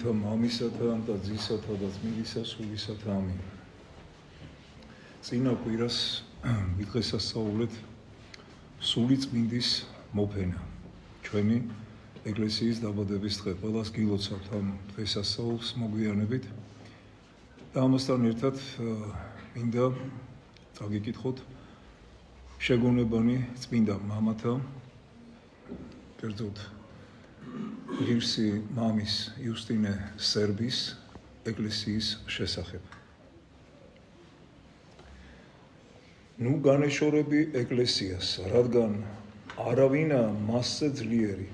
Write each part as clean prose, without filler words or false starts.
Господа მამისათა და ძისათა და ძმილისა სულისათა ამინ. წინა კვირას ვიდღესასწაულეთ სული წმინდის მოფენა. ჩვენი ეკლესიის დაბადების დღე. ყველას გილოცავთ ამ დღესასწაულს მოგვიანებით. და ამასთან ერთად მინდა წაგიკითხოთ შეგონებანი წმინდა მამათა, კერძოდ ღირსი მამის იუსტინე სერბის ეკლესიის შესახებ. ნუ განეშორები ეკლესიას, რადგან არავინა მასზე ძლიერი.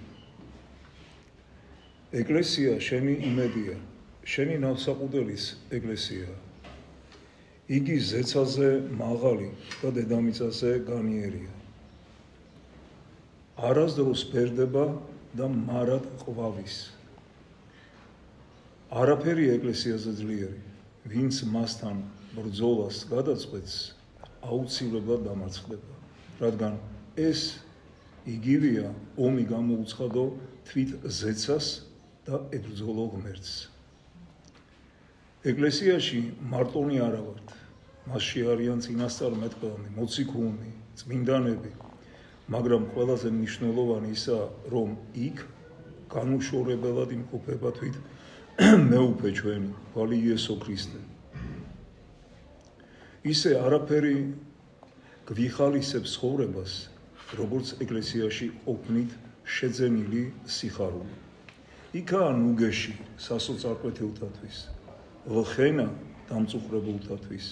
ეკლესია შენი იმედია, შენი ნავსაყუდელის ეკლესია. იგი ზეცაზე მაღალი და დედამიწაზე განიერია. არასდროს ფერდება და მარად ყვავის. არაფერი ეკლესიაზე ძლიერი, ვინც მასთან ბრძოლას გადაწყვეტს, აუცილებლად დამარცხდება, რადგან ეს იგივეა ომი გამოუცხადო თვით ზეცას და ებრძოლო ღმერთს. ეკლესიაში მარტონი არა ვართ, მასში არიან წინასწარმეტყველნი, მოციქულნი, წმინდანები, მაგრამ ყველაზე მნიშვნელოვანი ისაა, რომ იქ განუშორებელად იმყოფება თვით მეუფე ჩვენი, გვალი იესო ქრისტე. ისე არაფერი გვიხალისებს ცხოვრებას, როგორც ეკლესიაში ყოფნით შეძენილი სიხარული. იქაა ნუგეში სასოწარკვეთილთათვის, ლხენა დამწუხრებულთათვის,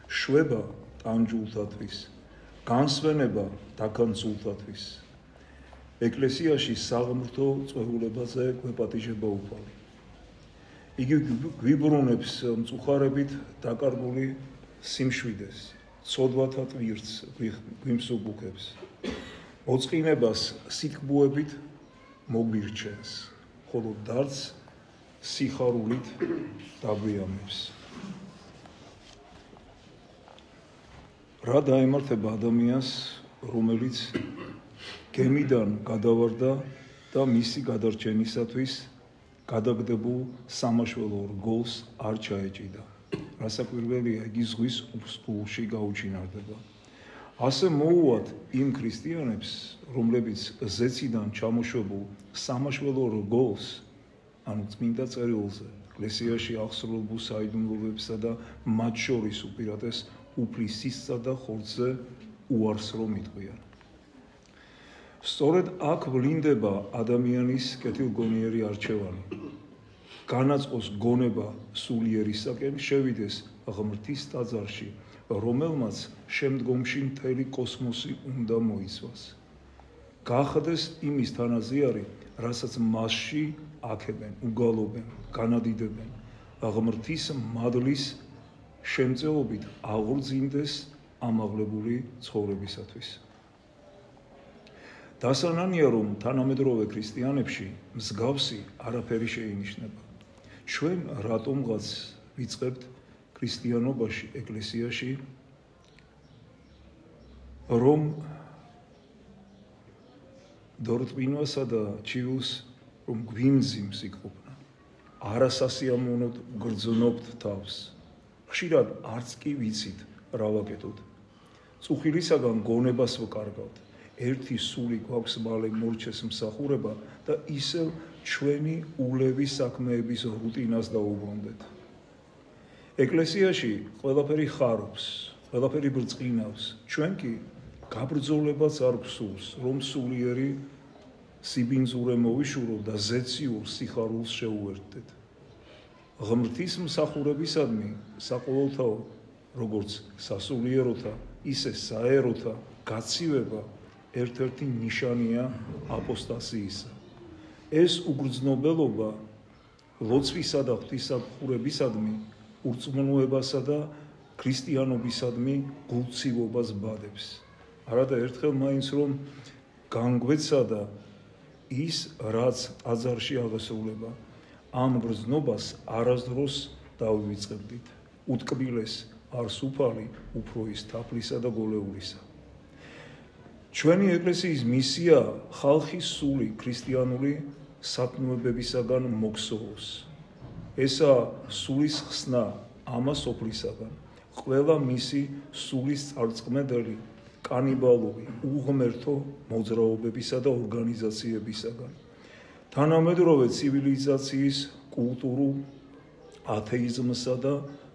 შვება ტანჯულთათვის, განსვენება დაქანცულთათვის. ეკლესიაში საღმრთო წვეულებაზე გვეპატიჟება უფალი. იგი გვიბრუნებს მწუხარებით დაკარგული სიმშვიდეს, ცოდვათა ტვირთს გვიმსუბუქებს, მოწყინებას სიტკბუებით მოგვირჩენს, ხოლო დარდს სიხარულით დაგვიამებს. რა დაემართება ადამიანს, რომელიც გემიდან გადავარდა და მისი გადარჩენისათვის გადაგდებულ სამაშველო რგოლს არ ჩაეჭიდა. რასაკვირველია, იგი ზღვის უსტულში გაუჩინარდება. ასე მოუვათ იმ ქრისტიანებს, რომლებიც ზეციდან ჩამოშვებულ სამაშველო რგოლს, ანუ წმინდა წერილზე, ეკლესიაში აღსრულებულ საიდუმლოებსა და მათ შორის უპირატეს უფლისისსა და ხორცზე უარს რომ იტყვიან. სწორედ აქ ვლინდება ადამიანის კეთილგონიერი არჩევანი. განაწყოს გონება სულიერისაკენ, შევიდეს ღმრთის ტაძარში, რომელმაც შემდგომში მთელი კოსმოსი უნდა მოიცვას. გახდეს იმის თანაზიარი, რასაც მასში აქებენ, უგალობენ, განადიდებენ, ღმრთის მადლის შემწეობით აღორძინდეს ამაღლებული ცხოვრებისათვის. დასანანია, რომ თანამედროვე ქრისტიანებში მსგავსი არაფერი შეინიშნება. ჩვენ რატომღაც ვიწყებთ ქრისტიანობაში, ეკლესიაში, რომ დორწმინვასა და ჩიულს რომ გვიმძიმს იქ-ყოფნა. არასასიამოვნოდ გრძნობთ თავს. ხშირად არც კი ვიცით რა ვაკეთოთ. წუხილისაგან გონებას ვკარგავთ. ერთი სული გვაქვს მალე მორჩეს მსახურება და ისევ ჩვენი ულევის საქმეების რუტინას დაუბრუნდეთ. ეკლესიაში ყველაფერი ხარობს, ყველაფერი ბრწყინავს. ჩვენ კი გაბრძოლებას არ გვსურს, რომ სულიერი სიბინძურე მოვიშურო და ზეციურ სიხარულს შეუერთდეთ. ღმრთის მსახურებისადმი საყოველთაო, როგორც სასულიეროთა, ისე საეროთა გაცივება ერთ-ერთი ნიშანია აპოსტასიისა. ეს უგრძნობელობა ლოცვისა და ღვთისმსახურებისადმი ურწმუნოებასა და ქრისტიანობისადმი გულცივობას ბადებს. არადა ერთხელ მაინც რომ განგვეცადა ის, რაც ტაძარში აღესრულება, ამ გრძნობას არასდროს დავივიწყებდით. უტკბილეს არს უფალი, უფრო ის თაფლისა და გოლეულისა. ჩვენი ეკლესიის მისია ხალხის სული ქრისტიანული სათნოებებისაგან მოგსოვოს. ესა სულის ხსნა ამას სოფლისაგან, ყველა მისი სულის წარწყმედელი კანიბალური უღმერთო მოძრაობებისა და ორგანიზაციებისაგან. თანამედროვე ცივილიზაციის კულტურულ ათეიზმსა და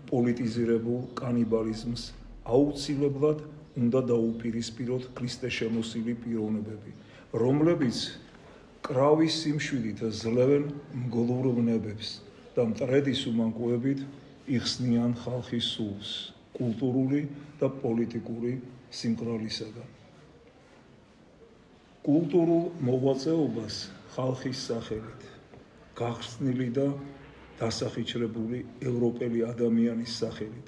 პოლიტიზირებულ კანიბალიზმს აუცილებლად უნდა დაუპირისპიროთ ქრისტესშემოსილი პიროვნებები, რომლებიც კრავის სიმშვიდით ძლევენ მგლუვრებებს და მტრედის უმანკოებით იხსნიან ხალხის სულს კულტურული და პოლიტიკური სიმკრალისაგან. კულტურულ მოღვაწეობას ხალხის სახელით, გახსნილი და დასახიჩრებული ევროპელი ადამიანის სახელით,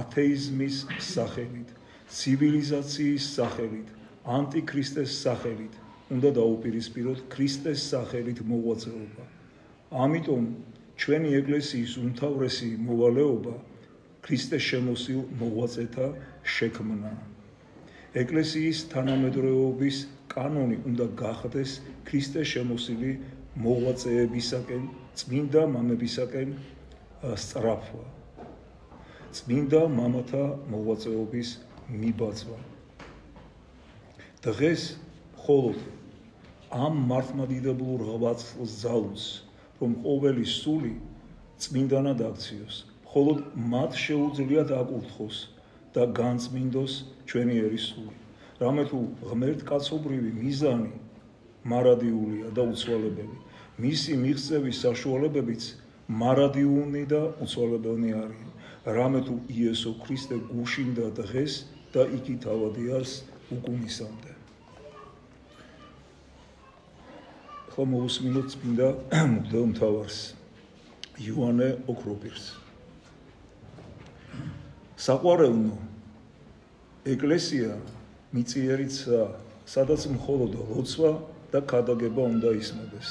ათეიზმის სახელით, ცივილიზაციის სახელით, ანტიქრისტეს სახელით უნდა დაუპირისპიროთ ქრისტეს სახელით მოღვაწეობა. ამიტომ ჩვენი ეკლესიის უმთავრესი მოვალეობა ქრისტესშემოსილ მოღვაწეთა შექმნა. ეკლესიის თანამედროვეობის კანონი უნდა გახდეს ქრისტესშემოსილი მოღვაწეებისაკენ, წმინდა მამებისაკენ სწრაფვა, წმინდა მამათა მოღვაწეობის მიბაძვა. დღეს მხოლოდ ამ მართლმადიდებლურ ღვაწლს ძალუძს, რომ ყოველი სული წმინდანად აქციოს, მხოლოდ მათ შეუძლიათ აკურთხოს და განწმინდოს ჩვენიერი სული. რამე თუ ღმერთკაცობრივი მიზანი მარადიულია და უცვალებელი, მისი მიღწევის საშუალებებიც მარადიული და უცვალებელნი არიან. რამე თუ იესო ქრისტე გუშინდა დღეს და იქით ავადიარს უკუნისამდე. ხო მოусმინოთ წმინდა მღვდელმთავარს იოანე ოქროპირს. საყვარელნო, ეკლესია მიწიერიცაა, სადაც მხოლოდ ლოცვა და ქადაგება უნდა ისმოდეს.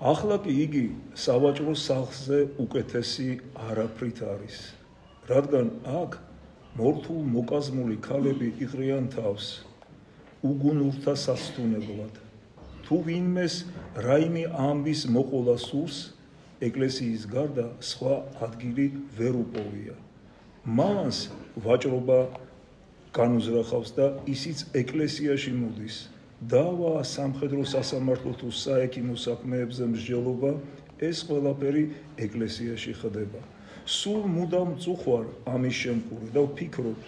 ახლა კი იგი სავაჭრო სახლზე უკეთესი არაფრით არის, რადგან აქ მორთულ მოკაზმული ქალები იყრიან თავს უგუნურთა სასტუნებლად. თუ ვინმეს რაიმე ამბის მოყოლა სურს, ეკლესიის გარდა სხვა ადგილი ვერ უპოვია. მამანს ვაჭრობა განუზრახავს და ისიც ეკლესიაში მოდის. დავა სამხედრო სასამართლო თუ საექიმო საქმეებზე მსჯელობა, ეს ყველაფერი ეკლესიაში ხდება. სულ მუდამ წუხვარ ამის შემკური და ვფიქრობ,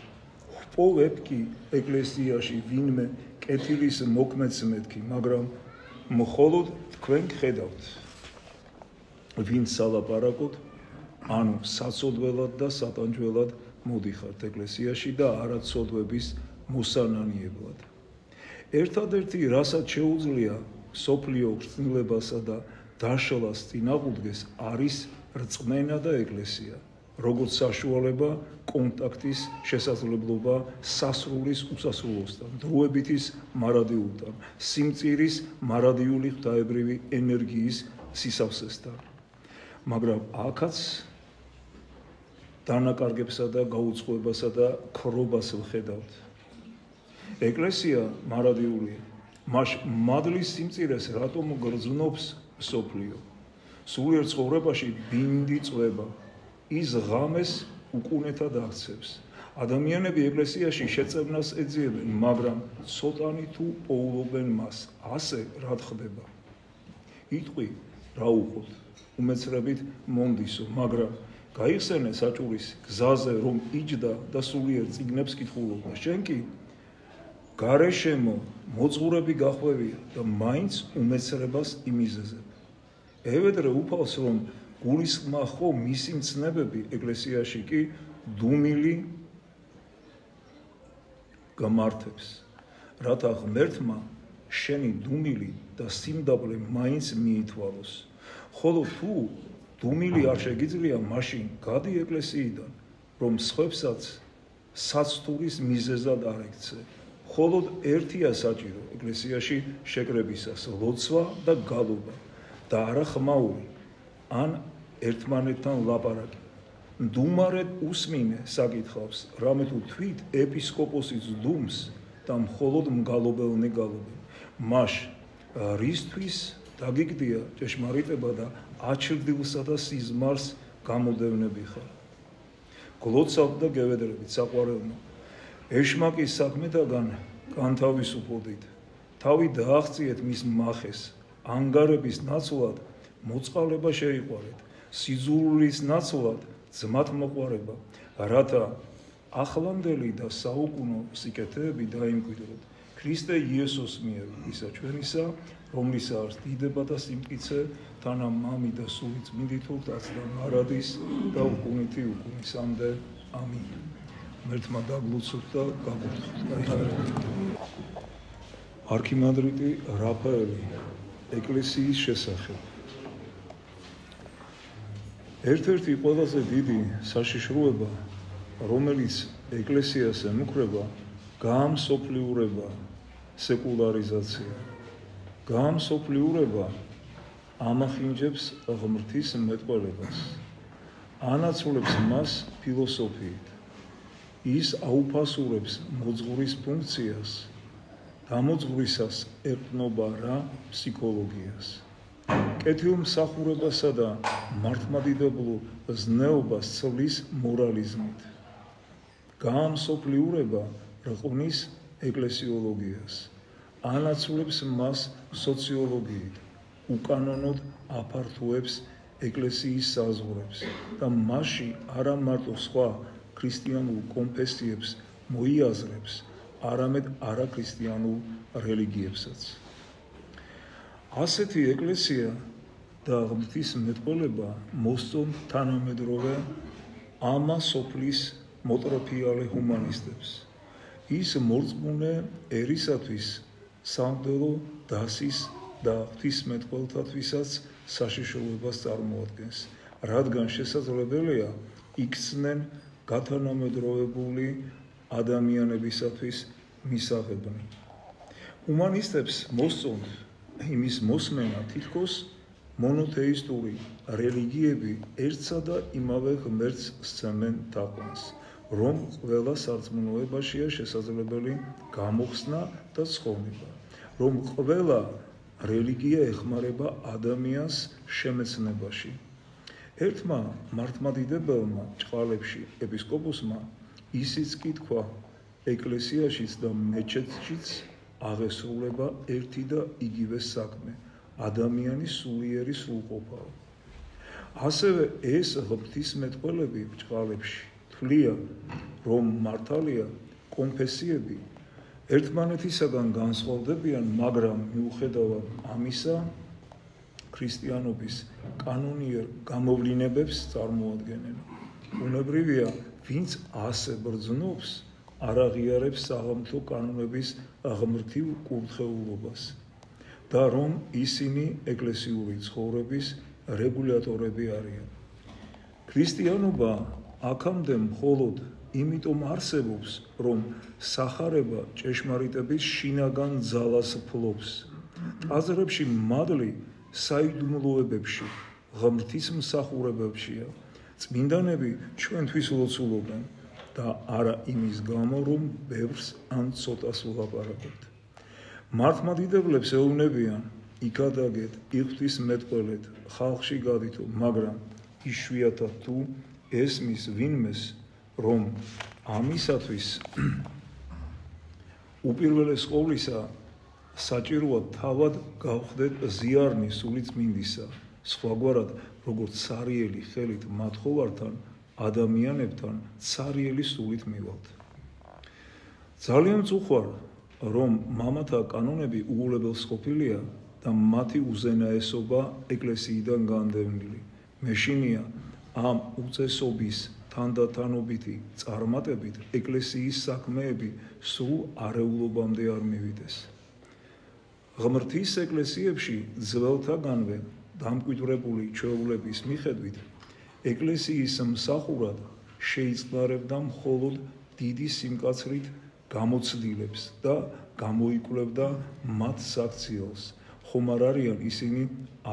ვპოვებ კი ეკლესიაში ვინმე კეთილის მოქმედს მეთქი, მაგრამ მხოლოდ თქვენ გხედავთ, ვინ სალაპარაკოთ, ანუ საცოდველად და სატანჯველად მოდიხართ ეკლესიაში და არაცოდვების მოსანანიებლად. ერთადერთი, რასაც შეუძლია სოფლიო ხრწნილებასა და დაშლას წინააღმდეგს, არის რწმენა და ეკლესია, როგორც საშუალება კონტაქტის შესაძლებლობა სასრულის უსასრულოსთან, დროებითის მარადიულთან, სიმწირის მარადიული ღვთაებრივი ენერგიის სისავსესთან. მაგრამ აქაც დანაკარგებსა და გაუწყობასა და ქრობას ვხედავთ. ეკლესია მარადიულია, მადლის სიმწირეს რატომ გრძნობს მსოფლიო? სულიერ ცხოვრებაში ბინდი წვება, ის ღამეს უკუნეთად აქცევს. ადამიანები ეკლესიაში შეწევნას ეძიებენ, მაგრამ ცოტანი თუ პოულობენ მას. ასე რა ხდება? იტყვი რა უყოთ, უმეცრებით მონდისო, მაგრამ გაიხსენე საჭურის გზაზე რომ იჯდა და სულიერ წიგნებს კითხულობდა. შენ კი გარეშემო მოძღვრები გახვევია და მაინც უმეცრებას იმიზეზებ. ევედრე უფალს რომ გულისხმა ხო მისი მცნებები, ეკლესიაში კი დუმილი გამართებს, რათა ღმერთმა შენი დუმილი და სიმდაბლე მაინც მიითვალოს. ხოლო თუ დუმილი არ შეგიძლია, მაშინ გადი ეკლესიიდან, რომ სხვებსაც საცთურის მიზეზად არ ეკცე. მხოლოდ ერთია საჭირო ეკლესიაში შეკრებისას, ლოცვა და გალობა და არა ხმაური ან ერთმანეთთან ლაპარაკი. მდუმარედ უსმინე საკითხავს, რამე თუ თვით ეპისკოპოსის დუმს და მხოლოდ მგალობელნი გალობენ. მაშ რისთვის დაგიგდია ჭეშმარიტება და აჩრდილსა და სიზმარს გამოდევნები ხარ. გლოცავ და გევედრებით საყვარელო, ეშმაკის საქმედაგან განთავისუფლდით. თავი დააღწიეთ მის მახეს, ანგარების ნაცვლად მოწყალება შეიყვარეთ, სიძულვილის ნაცვლად ძმათ მოყვარება, რათა ახლანდელი და საუკუნო სიკეთეები დაიმკვიდროთ. ქრისტე იესოს მიერ ისა ჩვენისა, რომლისაა დიდება და სიმტკიცე, თანა მამი და სული წმინდით ურთაც და მარადის და უკუნითი უკუნისამდე. ამინ. ღმერთმა დაგლოცოთ და გაგურთოთ. არქიმანდრიტი რაფაელი ეკლესიის შესახებ. ერთ-ერთი ყველაზე დიდი საშიშროება, რომელიც ეკლესიას ემუქრება, გაამსოფლიურება, სეკულარიზაცია. გაამსოფლიურება ამახინჯებს ღმრთის მეტყველებას, ანაცვლებს მას ფილოსოფიით. ის აუფასურებს მოძღვრის ფუნქციას, გამოძღვრისას ეყრდნობა რა ფსიქოლოგიას. კეთილმსახურებასა და მართლმადიდებლურ ზნეობას ცვლის მორალიზმით. გაამსოფლიურება რყმის ეკლესიოლოგიას, ანაცვლებს მას სოციოლოგიით, უკანონოდ აფართოებს ეკლესიის საზღვრებს და მასში არა მარტო სხვა ქრისტიანულ კონფესიებს მოიაზრებს, არამედ არაქრისტიანულ რელიგიებსაც. ასეთი ეკლესია და ღმრთის მეტყველება მოსწონთ თანამედროვე ამა სოფლის მოტროფიალე ჰუმანისტებს. ის მორწმუნე ერისათვის სამღვდელო დასის და ღვთისმეტყველთათვისაც საშიშროებას წარმოადგენს, რადგან შესაძლებელია იქცნენ გათანამედროვებული ადამიანებისათვის მისაღებნი. ჰუმანისტებს მოსწონთ იმის მოსმენა, თითქოს მონოთეისტური რელიგიები ერთსა და იმავე ღმერთს სცემენ თაყვანს, რომ ყველა სარწმუნოებაშია შესაძლებელი გამოხსნა და ცხოვრება, რომ ყველა რელიგია ეხმარება ადამიანს შემეცნებაში. ერთმა მართლმადიდებელმა ჭყალებში ეპისკოპოსმა ისიც კი თქვა, ეკლესიაშიც და მეჩეთშიც აღესრულება ერთი და იგივე საქმე, ადამიანის სულიერი სრულყოფა. ასევე ეს ღვთისმეტყველები ჭყალებში თვლიან, რომ მართალია კონფესიები ერთმანეთისაგან განსხვავდებიან, მაგრამ მიუხედავად ამისა, ქრისტიანობის კანონიერ გამოვლინებებს წარმოადგენენ. უნებრივია, ვინც ასე ბრძნობს, არ აღიარებს საღამთო კანონების ღმრთივ კურთხეულობას და რომ ისინი ეკლესიური ცხოვრების რეგულატორები არიან. ქრისტიანობა აქამდე მხოლოდ იმიტომ არსებობს, რომ სახარება ჭეშმარიტების შინაგან ძალას ფლობს. ტაძრებში მადლი საიდუმლოებებში, ღმრთის მსახურებებშია. წმინდანები ჩვენთვის ლოცულობენ და არა იმის გამო, რომ ბევრს ან ცოტას ვლაპარაკობთ. მართლმადიდებლებს ეუბნებიან, იქადაგეთ, იღვთისმეტყველეთ, ხალხში გადითო, მაგრამ იშვიათად თუ ესმის ვინმეს, რომ ამისათვის უპირველეს ყოვლისა საჭიროა თავად გავხდეთ ზიარნი სული წმინდისა, სხვაგვარად როგორც ცარიელი ხელით მათხოვართან, ადამიანებთან ცარიელი სულით მივალთ. ძალიან წუხარ, რომ მამათა კანონები უულებელს ყოფილია და მათი უზენაესობა ეკლესიიდან განდევნილი. მეშინია ამ უწესობის თანდათანობითი წარმატებით ეკლესიის საქმეები სრულ არეულობამდე არ მივიდეს. ღმრთის ეკლესიებში ძველთაგანვე დამკვიდრებული ჩვეულების მიხედვით ეკლესიის მსახურად შეიწყარებდა მხოლოდ დიდი სიმკაცრით გამოცდილებს და გამოიკვლევდა მათ საქციელს, ხომ არ არიან ისინი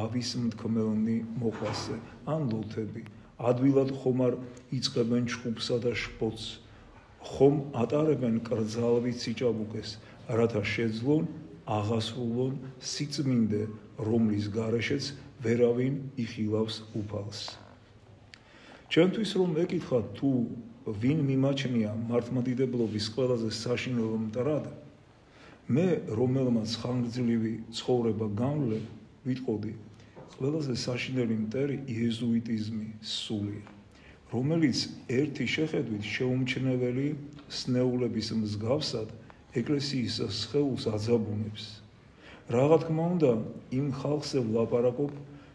ავის მთქმელნი მოყვასე ან ლოთები, ადვილად ხომ არ იწყებენ ჩხუბსა და შფოთს, ხომ ატარებენ კრძალვით სიჭაბუკეს, რათა შეძლონ აღასრულონ სიწმინდე, რომლის გარეშეც ვერავინ იხილავს უფალს. ჩემთვის რომ ეკითხათ თუ ვინ მიმაჩნია მართლმადიდებლობის ყველაზე საშინელო მტრად, მე რომელმაც ხანგრძლივი ცხოვრება გამვლე, ვიტყოდი, ყველაზე საშინელი მტერი იეზუიტიზმი სულია, რომელიც ერთი შეხედვით შეუმჩნეველი სნეულების მსგავსად ეკლესიის სხეულს აძაბუნებს. Რა თქმა უნდა, იმ ხალხზე ვლაპარაკობ,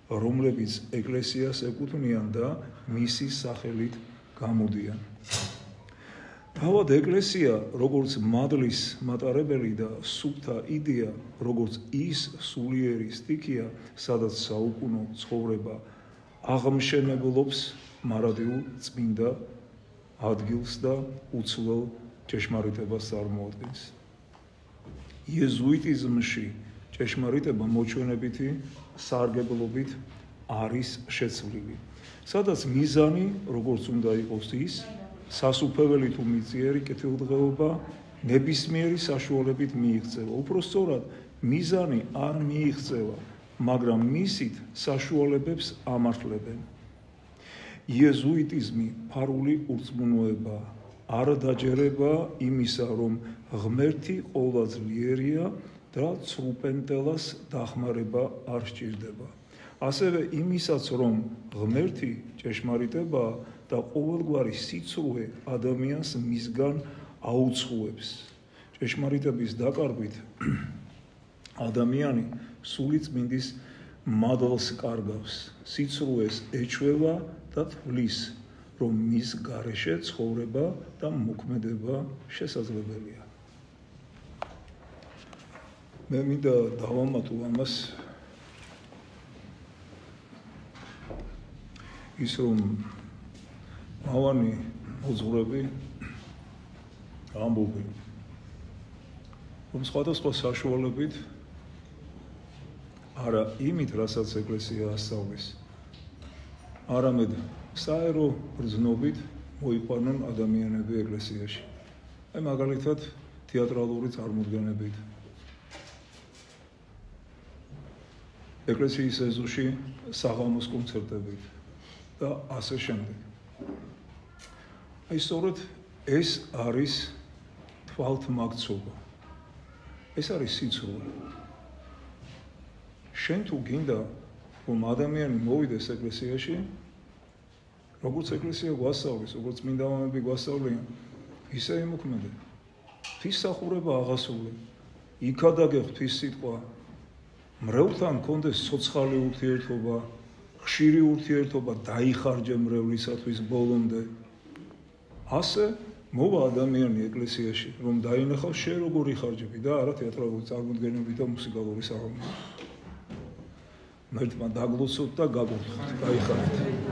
რომლებიც ეკლესიას ეკუთვნიან და მისი სახელით გამოდიან. თავად ეკლესია, როგორც მადლის მატარებელი და სუფთა იდეა, როგორც ის სულიერი სტიქია, სადაც საუკუნო ცხოვრება აღმშენებლობს მარადიულ წმინდა ადგილს და უცვლელ ჭეშმარიტებას წარმოადგენს. იეზუიტიზმში ჭეშმარიტება მოჩვენებითი სარგებლობით არის შეცვლილი, სადაც მიზანი, როგორც უნდა იყოს ის, სასუფეველი თუ მიწიერი კეთილდღეობა ნებისმიერი საშუალებით მიიღწევა. უпростоრად მიზანი არ მიიღწევა, მაგრამ მისით საშუალებებს ამართლებენ. იეზუიტიზმი ფარული ურწმუნოება, არ დაჯერება იმისა, რომ ღმერთი ყოვლადძლიერია და ცრუპენტელას დახმარება არ სჭირდება. ასევე იმისაც, რომ ღმერთი ჭეშმარიტებაა და ყოველგვარი სიცრუე ადამიანს მისგან აუცხუებს. ჭეშმარიტების დაკარგვით ადამიანი სულიწმინდის მადლს კარგავს, სიცრუეს ეჩვევა და თვლის, რომ მის გარეშე ცხოვრება და მოქმედება შესაძლებელია. მე მინდა დავამატო ამას ის, რომ მავანი მოძღვრები ამბობენ, რომ სხვადასხვა საშუალებით არა იმით, რასაც ეკლესია ასწავლის, არამედ საერო ბრძნობით მოიყვანონ ადამიანები ეკლესიაში. აი მაგალითად თეატრალური წარმოდგენებით. ეკლესიის ეზოში საღამოს კონცერტებით და ასე შემდეგ. აი სწორედ ეს არის თვალთმაქცობა. ეს არის სიცრუე. შენ თუ გინდა რომ ადამიანი მოვიდეს ეკლესიაში, როგორც ეკლესია გვასწავლის, როგორც წმინდა მამები გვასწავლიან, ისე იმოქმედე. ღვთისმსახურება აღასრულე. იქადაგე ღვთის სიტყვა. მრევლთან კონდეს ცოცხალი ურთიერთობა, ხშირი ურთიერთობა, დაიხარჯე მრევლისათვის ბოლომდე. ასე მოვა ადამიანი ეკლესიაში, რომ დაინახავს შენ როგორ იხარჯები და არა თეატრალური წარმოდგენებით და მუსიკალური საღამოებით. მერთმა დაგლოცოთ და გაგურთხოთ, გაიხარეთ.